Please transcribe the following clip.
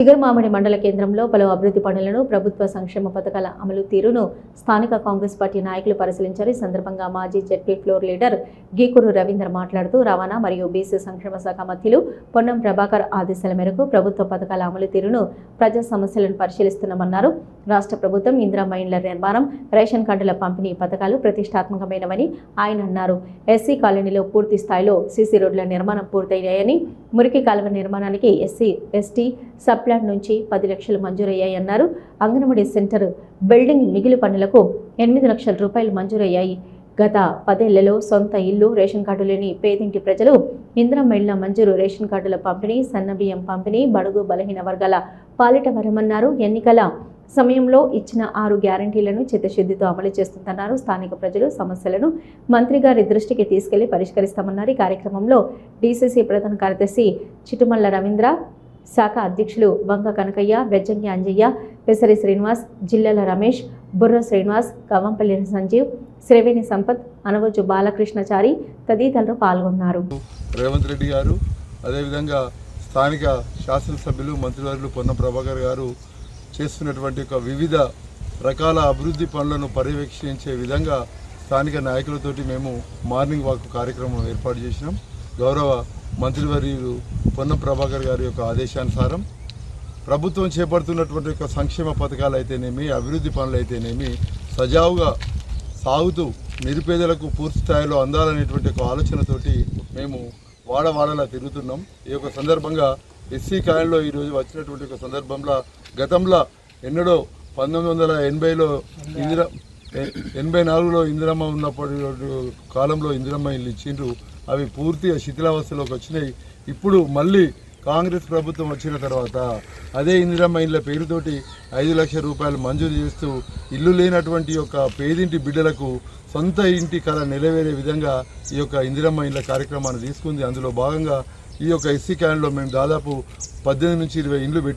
చిగురుమామిడి మండల కేంద్రంలో పలు అభివృద్ధి పనులను ప్రభుత్వ సంక్షేమ పథకాల అమలు తీరును స్థానిక కాంగ్రెస్ పార్టీ నాయకులు పరిశీలించారు. ఈ సందర్భంగా మాజీ ZP floor leader Geekuru Ravinder మాట్లాడుతూ రవాణా మరియు బీసీ సంక్షేమ శాఖ మంత్రులు పొన్నం ప్రభాకర్ ఆదేశాల మేరకు ప్రభుత్వ పథకాల అమలు తీరును ప్రజా సమస్యలను పరిశీలిస్తున్నామన్నారు. రాష్ట్ర ప్రభుత్వం ఇందిరమ్మ ఇండ్ల నిర్మాణం, రేషన్ కార్డుల పంపిణీ పథకాలు ప్రతిష్టాత్మకమైనవని ఆయన అన్నారు. ఎస్సీ కాలనీలో పూర్తి స్థాయిలో సీసీ రోడ్ల నిర్మాణం పూర్తయ్యాయని, మురికి కాలువ నిర్మాణానికి ఎస్సీ ఎస్టీ సబ్ ప్లాన్ నుంచి 10 లక్షలు మంజూరయ్యాయన్నారు. అంగన్వాడీ సెంటర్ బిల్డింగ్ మిగిలి పనులకు 8 లక్షల రూపాయలు మంజూరయ్యాయి. గత 10 ఏళ్లలో సొంత ఇల్లు, రేషన్ కార్డు లేని పేదింటి ప్రజలు ఇందిరమ్మ ఇళ్ల మంజూరు, రేషన్ కార్డుల పంపిణీ, సన్నబియ్యం పంపిణీ, బడుగు బలహీన వర్గాల పాలిట వరమన్నారు. ఎన్నికల సమయంలో ఇచ్చిన 6 గ్యారంటీలను చిత్తశుద్ధితో అమలు చేస్తుందన్నారు. స్థానిక ప్రజలు సమస్యలను మంత్రి గారి దృష్టికి తీసుకెళ్లి పరిష్కరిస్తామన్నారు. ఈ కార్యక్రమంలో డీసీసీ ప్రధాన కార్యదర్శి చిటుమల్ల రవీంద్ర, శాఖ అధ్యక్షులు వంగ కనకయ్య, బెజ్జంగి అంజయ్య, పెసరి శ్రీనివాస్, జిల్లాల రమేష్, బుర్ర శ్రీనివాస్, కవంపల్లి సంజీవ్, శ్రీవేణి సంపత్, అనవజు బాలకృష్ణచారి తదితరులు పాల్గొన్నారు. రేవంత్ రెడ్డి గారు, అదేవిధంగా స్థానిక శాసనసభ్యులు మంత్రివర్యులు పొన్నం ప్రభాకర్ గారు చేస్తున్నటువంటి వివిధ రకాల అభివృద్ధి పనులను పర్యవేక్షించే విధంగా స్థానిక నాయకులతోటి మేము మార్నింగ్ వాక్ కార్యక్రమం ఏర్పాటు చేసినాం. గౌరవ మంత్రివర్యులు పొన్నం ప్రభాకర్ గారి యొక్క ఆదేశానుసారం ప్రభుత్వం చేపడుతున్నటువంటి సంక్షేమ పథకాలు అయితేనేమి, అభివృద్ధి పనులు అయితేనేమి సజావుగా సాగుతూ నిరుపేదలకు పూర్తి స్థాయిలో అందాలనేటువంటి ఒక ఆలోచనతోటి మేము వాడవాడలా తిరుగుతున్నాం. ఈ యొక్క సందర్భంగా ఎస్సీ కాలంలో ఈరోజు వచ్చినటువంటి ఒక సందర్భంలో గతంలో ఎన్నడో 1980లో 84లో ఇందిరమ్మ ఉన్నప్పటి కాలంలో ఇందిరమ్మ ఇల్లు ఇచ్చిండ్రు. అవి పూర్తిగా శిథిలావస్థలోకి వచ్చినాయి. ఇప్పుడు మళ్ళీ కాంగ్రెస్ ప్రభుత్వం వచ్చిన తర్వాత అదే ఇందిరమ్మ ఇళ్ళ పేరుతోటి 5 లక్షల రూపాయలు మంజూరు చేస్తూ ఇల్లు లేనటువంటి యొక్క పేదింటి బిడ్డలకు సొంత ఇంటి కళ నెరవేరే విధంగా ఈ యొక్క ఇందిరమ్మ ఇళ్ళ కార్యక్రమాన్ని తీసుకుంది. అందులో భాగంగా ఈ యొక్క ఎస్సీ క్యాన్లో మేము దాదాపు 18 నుంచి 20 ఇండ్లు పెట్టి